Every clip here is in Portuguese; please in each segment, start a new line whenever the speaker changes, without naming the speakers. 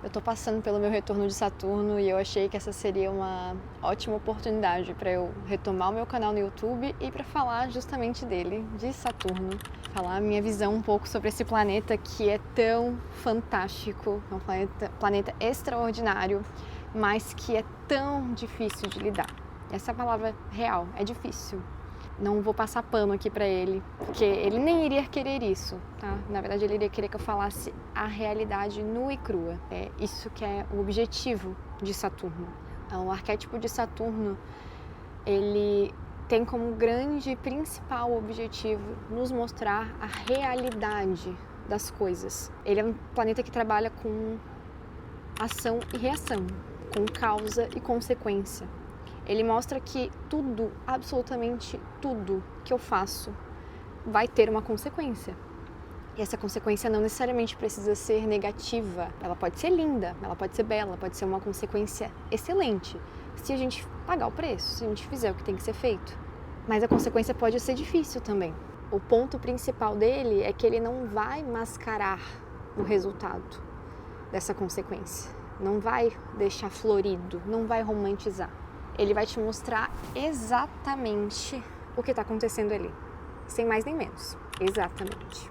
Eu tô passando pelo meu retorno de Saturno e eu achei que essa seria uma ótima oportunidade para eu retomar o meu canal no YouTube e para falar justamente dele, de Saturno. Falar a minha visão um pouco sobre esse planeta que é tão fantástico, é um planeta extraordinário, mas que é tão difícil de lidar. Essa é a palavra real, é difícil. Não vou passar pano aqui pra ele, porque ele nem iria querer isso, tá? Na verdade, ele iria querer que eu falasse a realidade nua e crua. É isso que é o objetivo de Saturno. O arquétipo de Saturno, ele tem como grande e principal objetivo nos mostrar a realidade das coisas. Ele é um planeta que trabalha com ação e reação, com causa e consequência. Ele mostra que tudo, absolutamente tudo que eu faço vai ter uma consequência. E essa consequência não necessariamente precisa ser negativa. Ela pode ser linda, ela pode ser bela, pode ser uma consequência excelente, se a gente pagar o preço, se a gente fizer o que tem que ser feito. Mas a consequência pode ser difícil também. O ponto principal dele é que ele não vai mascarar o resultado dessa consequência. Não vai deixar florido, não vai romantizar. Ele vai te mostrar exatamente o que está acontecendo ali, sem mais nem menos, exatamente.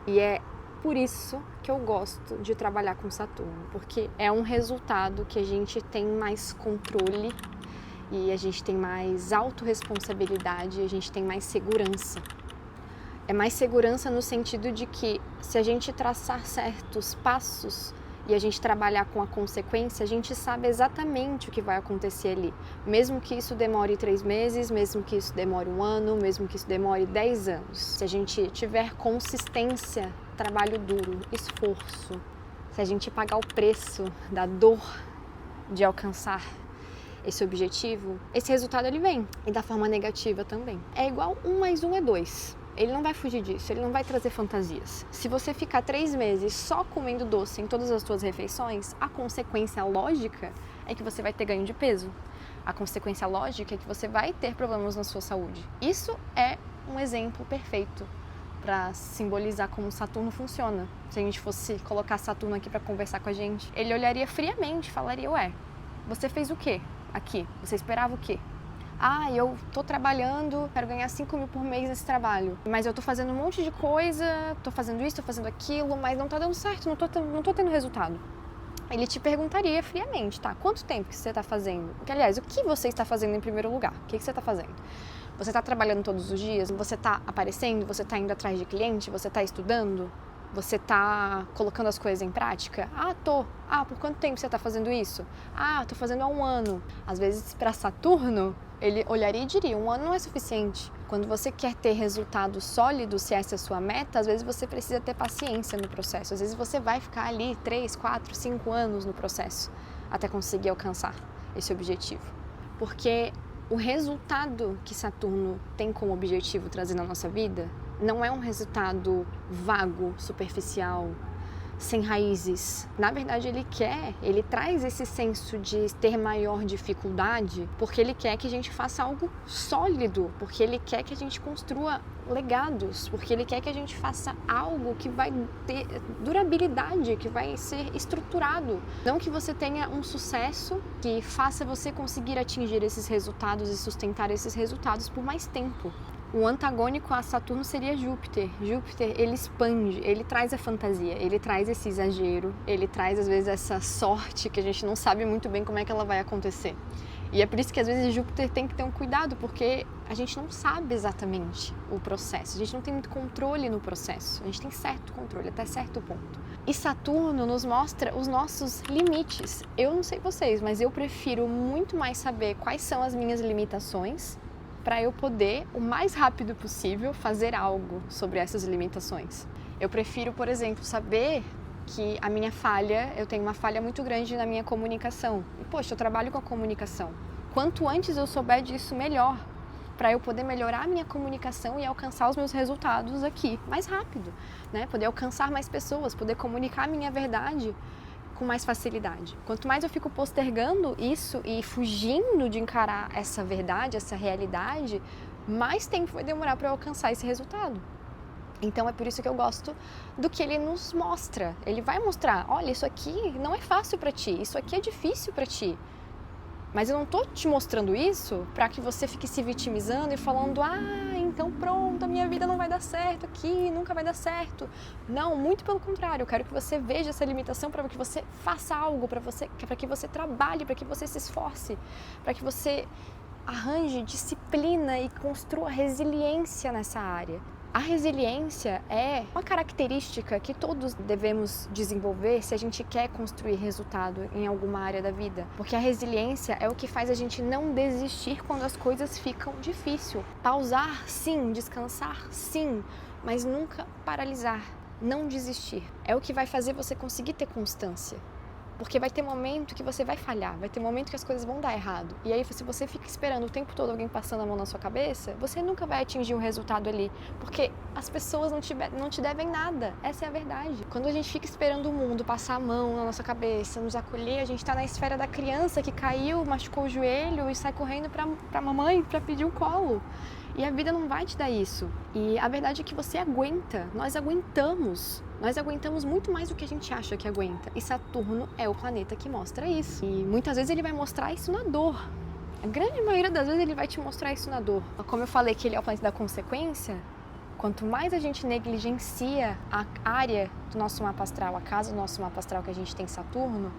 E é por isso que eu gosto de trabalhar com Saturno, porque é um resultado que a gente tem mais controle e a gente tem mais autorresponsabilidade, a gente tem mais segurança. É mais segurança no sentido de que se a gente traçar certos passos e a gente trabalhar com a consequência, a gente sabe exatamente o que vai acontecer ali. Mesmo que isso demore 3 meses, mesmo que isso demore 1 ano, mesmo que isso demore 10 anos. Se a gente tiver consistência, trabalho duro, esforço, se a gente pagar o preço da dor de alcançar esse objetivo, esse resultado ele vem. E da forma negativa também. É igual 1 mais 1 é 2. Ele não vai fugir disso, ele não vai trazer fantasias. Se você ficar 3 meses só comendo doce em todas as suas refeições, a consequência lógica é que você vai ter ganho de peso. A consequência lógica é que você vai ter problemas na sua saúde. Isso é um exemplo perfeito para simbolizar como Saturno funciona. Se a gente fosse colocar Saturno aqui para conversar com a gente, ele olharia friamente e falaria, ué, você fez o quê aqui? Você esperava o quê? Ah, eu tô trabalhando, quero ganhar 5 mil por mês nesse trabalho, mas eu tô fazendo um monte de coisa, tô fazendo isso, tô fazendo aquilo, mas não tá dando certo, não tô tendo resultado. Ele te perguntaria friamente, tá, quanto tempo que você tá fazendo? Porque, aliás, o que você está fazendo em primeiro lugar? O que você tá fazendo? Você tá trabalhando todos os dias? Você tá aparecendo? Você tá indo atrás de cliente? Você tá estudando? Você tá colocando as coisas em prática? Ah, tô. Ah, por quanto tempo você tá fazendo isso? Ah, tô fazendo há 1 ano. Às vezes, para Saturno, ele olharia e diria, 1 ano não é suficiente. Quando você quer ter resultados sólidos, se essa é a sua meta, às vezes você precisa ter paciência no processo. Às vezes você vai ficar ali 3, 4, 5 anos no processo até conseguir alcançar esse objetivo. Porque o resultado que Saturno tem como objetivo trazer na nossa vida não é um resultado vago, superficial, sem raízes. Na verdade, ele traz esse senso de ter maior dificuldade porque ele quer que a gente faça algo sólido, porque ele quer que a gente construa legados, porque ele quer que a gente faça algo que vai ter durabilidade, que vai ser estruturado. Não que você tenha um sucesso que faça você conseguir atingir esses resultados e sustentar esses resultados por mais tempo. O antagônico a Saturno seria Júpiter. Júpiter, ele expande, ele traz a fantasia, ele traz esse exagero, ele traz às vezes essa sorte que a gente não sabe muito bem como é que ela vai acontecer. E é por isso que às vezes Júpiter tem que ter um cuidado, porque a gente não sabe exatamente o processo, a gente não tem muito controle no processo, a gente tem certo controle até certo ponto. E Saturno nos mostra os nossos limites. Eu não sei vocês, mas eu prefiro muito mais saber quais são as minhas limitações para eu poder, o mais rápido possível, fazer algo sobre essas limitações. Eu prefiro, por exemplo, saber que a minha falha, eu tenho uma falha muito grande na minha comunicação. E, poxa, eu trabalho com a comunicação. Quanto antes eu souber disso, melhor, para eu poder melhorar a minha comunicação e alcançar os meus resultados aqui mais rápido, né? Poder alcançar mais pessoas, poder comunicar a minha verdade com mais facilidade. Quanto mais eu fico postergando isso e fugindo de encarar essa verdade, essa realidade, mais tempo vai demorar para eu alcançar esse resultado. Então é por isso que eu gosto do que ele nos mostra. Ele vai mostrar, olha, isso aqui não é fácil para ti, isso aqui é difícil para ti. Mas eu não tô te mostrando isso para que você fique se vitimizando e falando, então pronto, a minha vida não vai dar certo aqui, nunca vai dar certo. Não, muito pelo contrário, eu quero que você veja essa limitação para que você faça algo, para que você trabalhe, para que você se esforce, para que você arranje disciplina e construa resiliência nessa área. A resiliência é uma característica que todos devemos desenvolver se a gente quer construir resultado em alguma área da vida. Porque a resiliência é o que faz a gente não desistir quando as coisas ficam difíceis. Pausar, sim, descansar, sim, mas nunca paralisar, não desistir. É o que vai fazer você conseguir ter constância. Porque vai ter momento que você vai falhar, vai ter momento que as coisas vão dar errado. E aí, se você fica esperando o tempo todo alguém passando a mão na sua cabeça, você nunca vai atingir o resultado ali. Porque as pessoas não te devem nada. Essa é a verdade. Quando a gente fica esperando o mundo passar a mão na nossa cabeça, nos acolher, a gente está na esfera da criança que caiu, machucou o joelho e sai correndo pra mamãe pra pedir um colo. E a vida não vai te dar isso. E a verdade é que você aguenta, nós aguentamos muito mais do que a gente acha que aguenta. E Saturno é o planeta que mostra isso. E muitas vezes ele vai mostrar isso na dor. A grande maioria das vezes ele vai te mostrar isso na dor. Como eu falei que ele é o planeta da consequência, quanto mais a gente negligencia a área do nosso mapa astral, a casa do nosso mapa astral que a gente tem Saturno,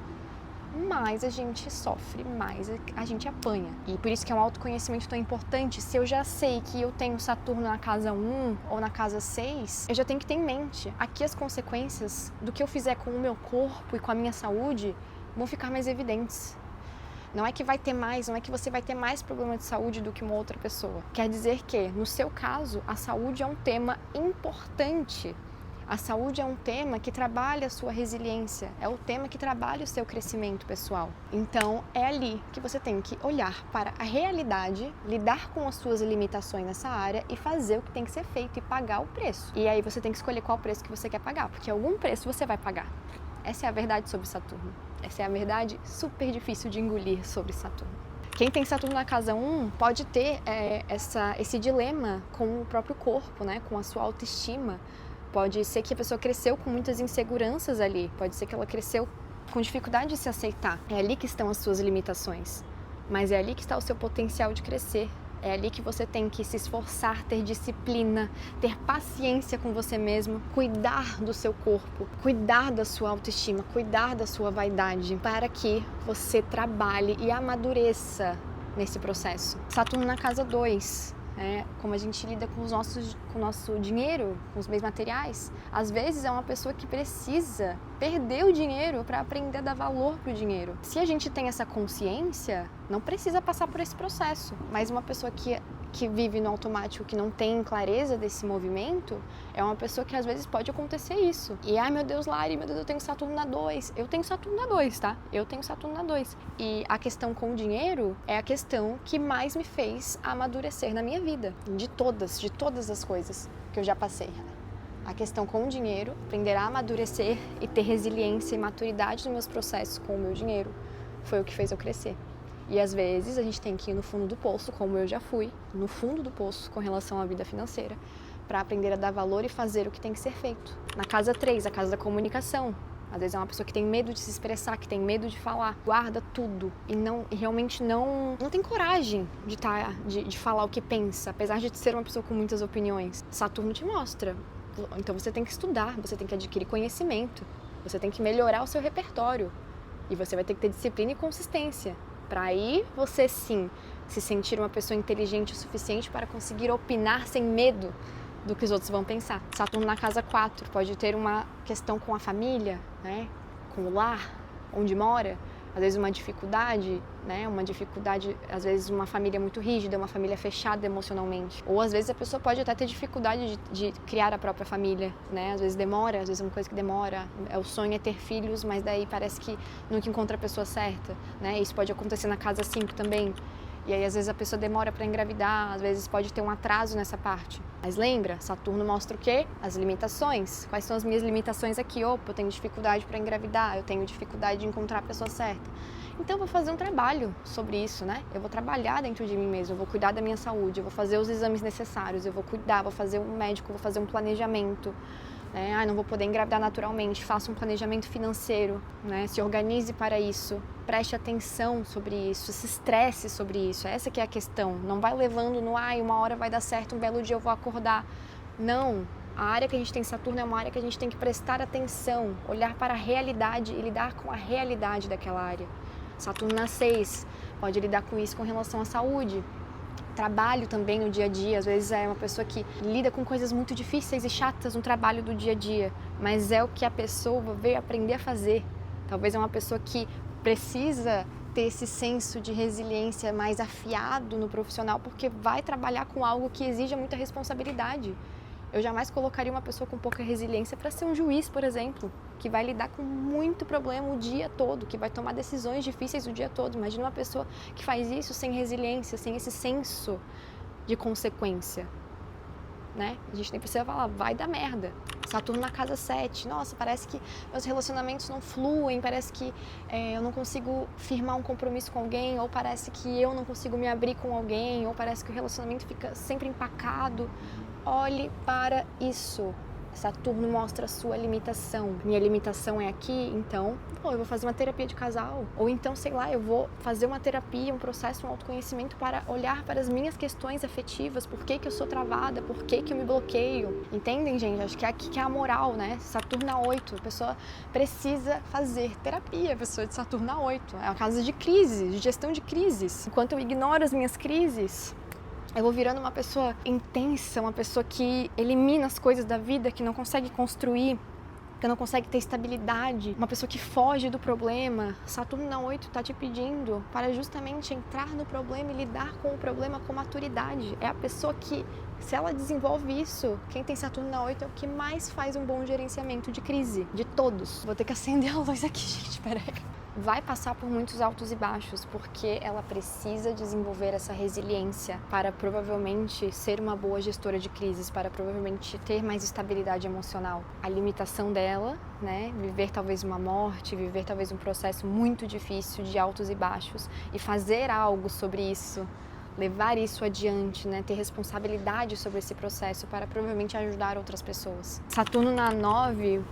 mais a gente sofre, mais a gente apanha. E por isso que é um autoconhecimento tão importante. Se eu já sei que eu tenho Saturno na casa 1 ou na casa 6, eu já tenho que ter em mente. Aqui as consequências do que eu fizer com o meu corpo e com a minha saúde vão ficar mais evidentes. Não é que você vai ter mais problema de saúde do que uma outra pessoa. Quer dizer que, no seu caso, a saúde é um tema importante. A saúde é um tema que trabalha a sua resiliência, é o tema que trabalha o seu crescimento pessoal. Então, é ali que você tem que olhar para a realidade, lidar com as suas limitações nessa área e fazer o que tem que ser feito e pagar o preço. E aí você tem que escolher qual preço que você quer pagar, porque algum preço você vai pagar. Essa é a verdade sobre Saturno. Essa é a verdade super difícil de engolir sobre Saturno. Quem tem Saturno na casa 1 pode ter esse dilema com o próprio corpo, né? Com a sua autoestima. Pode ser que a pessoa cresceu com muitas inseguranças ali, pode ser que ela cresceu com dificuldade de se aceitar. É ali que estão as suas limitações, mas é ali que está o seu potencial de crescer. É ali que você tem que se esforçar, ter disciplina, ter paciência com você mesmo, cuidar do seu corpo, cuidar da sua autoestima, cuidar da sua vaidade, para que você trabalhe e amadureça nesse processo. Saturno na casa 2. Como a gente lida com o nosso dinheiro, com os bens materiais. Às vezes é uma pessoa que precisa perder o dinheiro para aprender a dar valor para o dinheiro. Se a gente tem essa consciência, não precisa passar por esse processo. Mas uma pessoa que vive no automático, que não tem clareza desse movimento, é uma pessoa que às vezes pode acontecer isso. E, meu Deus, Lari, meu Deus, eu tenho Saturno na 2. Eu tenho Saturno na 2, tá? Eu tenho Saturno na 2. E a questão com o dinheiro é a questão que mais me fez amadurecer na minha vida. De todas as coisas que eu já passei. A questão com o dinheiro, aprender a amadurecer e ter resiliência e maturidade nos meus processos com o meu dinheiro, foi o que fez eu crescer. E às vezes a gente tem que ir no fundo do poço, como eu já fui, no fundo do poço com relação à vida financeira, para aprender a dar valor e fazer o que tem que ser feito. Na casa 3, a casa da comunicação. Às vezes é uma pessoa que tem medo de se expressar, que tem medo de falar, guarda tudo e realmente não tem coragem de falar o que pensa, apesar de ser uma pessoa com muitas opiniões. Saturno te mostra. Então você tem que estudar, você tem que adquirir conhecimento, você tem que melhorar o seu repertório e você vai ter que ter disciplina e consistência. Para aí você sim se sentir uma pessoa inteligente o suficiente para conseguir opinar sem medo do que os outros vão pensar. Saturno na casa 4 pode ter uma questão com a família, né? Com o lar, onde mora. Às vezes uma dificuldade, né? Às vezes uma família muito rígida, uma família fechada emocionalmente. Ou às vezes a pessoa pode até ter dificuldade de criar a própria família, né? Às vezes demora, às vezes é uma coisa que demora. O sonho é ter filhos, mas daí parece que nunca encontra a pessoa certa, né? Isso pode acontecer na casa 5 também. E aí às vezes a pessoa demora para engravidar, às vezes pode ter um atraso nessa parte. Mas lembra, Saturno mostra o quê? As limitações. Quais são as minhas limitações aqui? Opa, eu tenho dificuldade para engravidar, eu tenho dificuldade de encontrar a pessoa certa. Então eu vou fazer um trabalho sobre isso, né? Eu vou trabalhar dentro de mim mesmo, eu vou cuidar da minha saúde, eu vou fazer os exames necessários, eu vou cuidar, vou fazer um médico, vou fazer um planejamento. Não vou poder engravidar naturalmente, faça um planejamento financeiro, né? Se organize para isso, preste atenção sobre isso, se estresse sobre isso, essa que é a questão. Não vai levando no, uma hora vai dar certo, um belo dia eu vou acordar. Não, a área que a gente tem Saturno é uma área que a gente tem que prestar atenção, olhar para a realidade e lidar com a realidade daquela área. Saturno na 6 pode lidar com isso com relação à saúde. Trabalho também no dia a dia, às vezes é uma pessoa que lida com coisas muito difíceis e chatas no trabalho do dia a dia, mas é o que a pessoa veio aprender a fazer. Talvez é uma pessoa que precisa ter esse senso de resiliência mais afiado no profissional, porque vai trabalhar com algo que exija muita responsabilidade. Eu jamais colocaria uma pessoa com pouca resiliência para ser um juiz, por exemplo, que vai lidar com muito problema o dia todo, que vai tomar decisões difíceis o dia todo. Imagina uma pessoa que faz isso sem resiliência, sem esse senso de consequência, né? A gente nem precisa falar, vai dar merda. Saturno na casa 7, nossa, parece que meus relacionamentos não fluem, parece que eu não consigo firmar um compromisso com alguém, ou parece que eu não consigo me abrir com alguém, ou parece que o relacionamento fica sempre empacado. Olhe para isso. Saturno mostra a sua limitação. Minha limitação é aqui, então, eu vou fazer uma terapia de casal. Ou então, sei lá, eu vou fazer uma terapia, um processo, um autoconhecimento para olhar para as minhas questões afetivas. Por que eu sou travada? Por que eu me bloqueio? Entendem, gente? Acho que é aqui que é a moral, né? Saturno na 8. A pessoa precisa fazer terapia, a pessoa de Saturno na 8. É uma casa de crise, de gestão de crises. Enquanto eu ignoro as minhas crises, eu vou virando uma pessoa intensa, uma pessoa que elimina as coisas da vida, que não consegue construir, que não consegue ter estabilidade, uma pessoa que foge do problema. Saturno na 8 está te pedindo para justamente entrar no problema e lidar com o problema com maturidade. É a pessoa que, se ela desenvolve isso, quem tem Saturno na 8 é o que mais faz um bom gerenciamento de crise, de todos. Vou ter que acender a luz aqui, gente, peraí. Vai passar por muitos altos e baixos, porque ela precisa desenvolver essa resiliência para provavelmente ser uma boa gestora de crises, para provavelmente ter mais estabilidade emocional. A limitação dela, né, viver talvez uma morte, viver talvez um processo muito difícil de altos e baixos e fazer algo sobre isso, levar isso adiante, né, ter responsabilidade sobre esse processo para provavelmente ajudar outras pessoas. Saturno na 9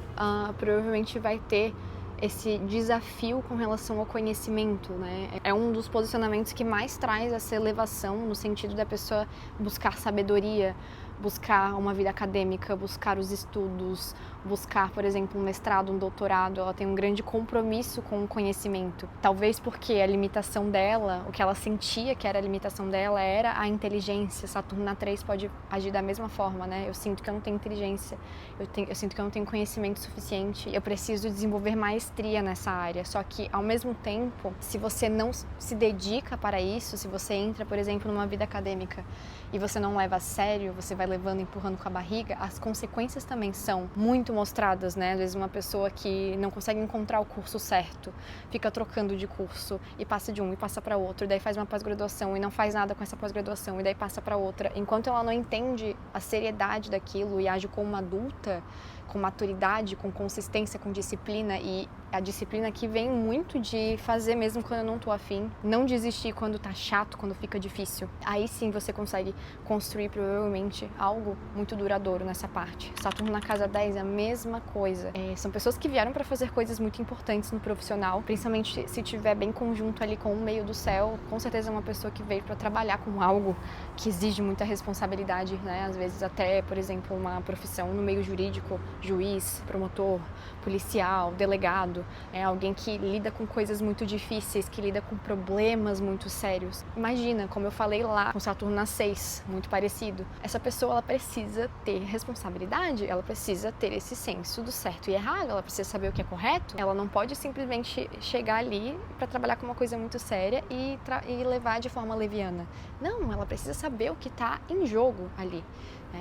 provavelmente vai ter esse desafio com relação ao conhecimento, né? É um dos posicionamentos que mais traz essa elevação no sentido da pessoa buscar sabedoria, buscar uma vida acadêmica, buscar os estudos, buscar, por exemplo, um mestrado, um doutorado. Ela tem um grande compromisso com o conhecimento. Talvez porque a limitação dela, o que ela sentia que era a limitação dela, era a inteligência. Saturno na 3 pode agir da mesma forma, né? Eu sinto que eu não tenho inteligência, eu sinto que eu não tenho conhecimento suficiente, eu preciso desenvolver maestria nessa área. Só que, ao mesmo tempo, se você não se dedica para isso, se você entra, por exemplo, numa vida acadêmica e você não leva a sério, você vai levando, empurrando com a barriga, as consequências também são muito mostradas, né? Às vezes uma pessoa que não consegue encontrar o curso certo, fica trocando de curso e passa de um e passa para outro, daí faz uma pós-graduação e não faz nada com essa pós-graduação e daí passa para outra. Enquanto ela não entende a seriedade daquilo e age como uma adulta, com maturidade, com consistência, com disciplina, e a disciplina que vem muito de fazer mesmo quando eu não tô afim, não desistir quando tá chato, quando fica difícil. Aí sim você consegue construir provavelmente algo muito duradouro nessa parte. Saturno na casa 10 é a mesma coisa. São pessoas que vieram para fazer coisas muito importantes no profissional, principalmente se tiver bem conjunto ali com o meio do céu. Com certeza é uma pessoa que veio para trabalhar com algo que exige muita responsabilidade, né? Às vezes até, por exemplo, uma profissão no meio jurídico, juiz, promotor, policial, delegado, alguém que lida com coisas muito difíceis, que lida com problemas muito sérios. Imagina, como eu falei lá, com Saturno na 6, muito parecido. Essa pessoa, ela precisa ter responsabilidade, ela precisa ter esse senso do certo e errado, ela precisa saber o que é correto, ela não pode simplesmente chegar ali para trabalhar com uma coisa muito séria e levar de forma leviana. Não, ela precisa saber o que está em jogo ali.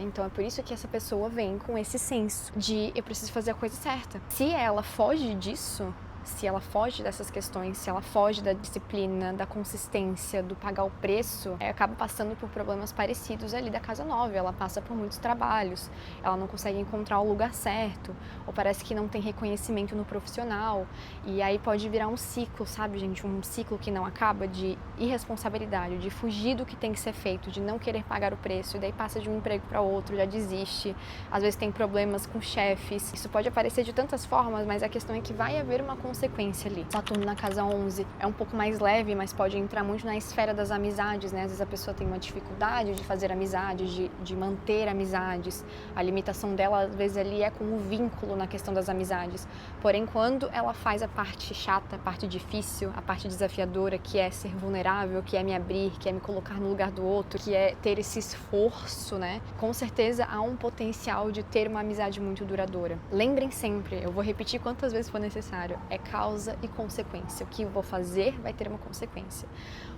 Então é por isso que essa pessoa vem com esse senso de eu preciso fazer a coisa certa. Se ela foge disso, se ela foge dessas questões, se ela foge da disciplina, da consistência, do pagar o preço, acaba passando por problemas parecidos ali da casa 9. Ela passa por muitos trabalhos, ela não consegue encontrar o lugar certo, ou parece que não tem reconhecimento no profissional, e aí pode virar um ciclo, sabe, gente? Um ciclo que não acaba, de irresponsabilidade, de fugir do que tem que ser feito, de não querer pagar o preço, e daí passa de um emprego para outro, já desiste, às vezes tem problemas com chefes. Isso pode aparecer de tantas formas, mas a questão é que vai haver uma consequência ali. Saturno na casa 11 é um pouco mais leve, mas pode entrar muito na esfera das amizades, né? Às vezes a pessoa tem uma dificuldade de fazer amizades, de manter amizades. A limitação dela, às vezes, ali é com o vínculo na questão das amizades. Porém, quando ela faz a parte chata, a parte difícil, a parte desafiadora, que é ser vulnerável, que é me abrir, que é me colocar no lugar do outro, que é ter esse esforço, né? Com certeza há um potencial de ter uma amizade muito duradoura. Lembrem sempre, eu vou repetir quantas vezes for necessário, é causa e consequência. O que eu vou fazer vai ter uma consequência.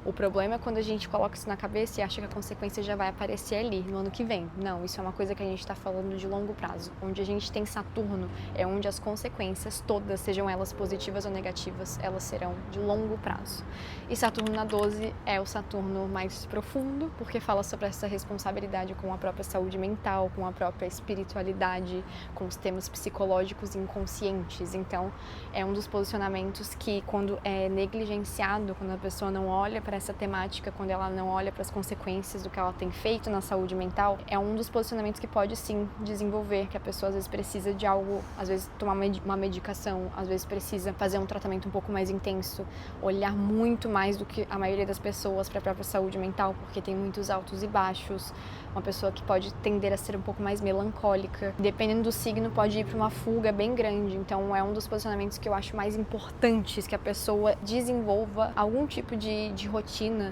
O problema é quando a gente coloca isso na cabeça e acha que a consequência já vai aparecer ali, no ano que vem. Não, isso é uma coisa que a gente está falando de longo prazo. Onde a gente tem Saturno é onde as consequências todas, sejam elas positivas ou negativas, elas serão de longo prazo. E Saturno na 12 é o Saturno mais profundo, porque fala sobre essa responsabilidade com a própria saúde mental, com a própria espiritualidade, com os temas psicológicos inconscientes. Então, é um dos posicionamentos que, quando é negligenciado, quando a pessoa não olha para essa temática, quando ela não olha para as consequências do que ela tem feito na saúde mental, é um dos posicionamentos que pode sim desenvolver, que a pessoa às vezes precisa de algo, às vezes tomar uma medicação, às vezes precisa fazer um tratamento um pouco mais intenso, olhar muito mais do que a maioria das pessoas para a própria saúde mental, porque tem muitos altos e baixos. Uma pessoa que pode tender a ser um pouco mais melancólica, dependendo do signo, pode ir para uma fuga bem grande. Então é um dos posicionamentos que eu acho mais importantes, que a pessoa desenvolva algum tipo de rotina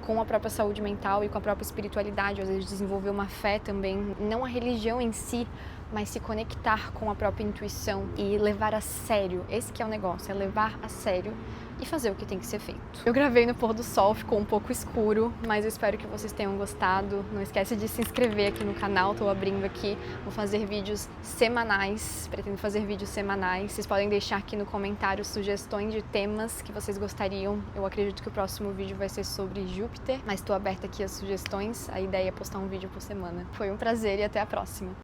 com a própria saúde mental e com a própria espiritualidade, às vezes desenvolver uma fé também, não a religião em si, mas se conectar com a própria intuição e levar a sério. Esse que é o negócio, é levar a sério e fazer o que tem que ser feito. Eu gravei no pôr do sol, ficou um pouco escuro, mas eu espero que vocês tenham gostado. Não esquece de se inscrever aqui no canal, tô abrindo aqui, vou fazer vídeos semanais, pretendo fazer vídeos semanais. Vocês podem deixar aqui no comentário sugestões de temas que vocês gostariam. Eu acredito que o próximo vídeo vai ser sobre Júpiter, mas tô aberta aqui às sugestões. A ideia é postar um vídeo por semana. Foi um prazer e até a próxima!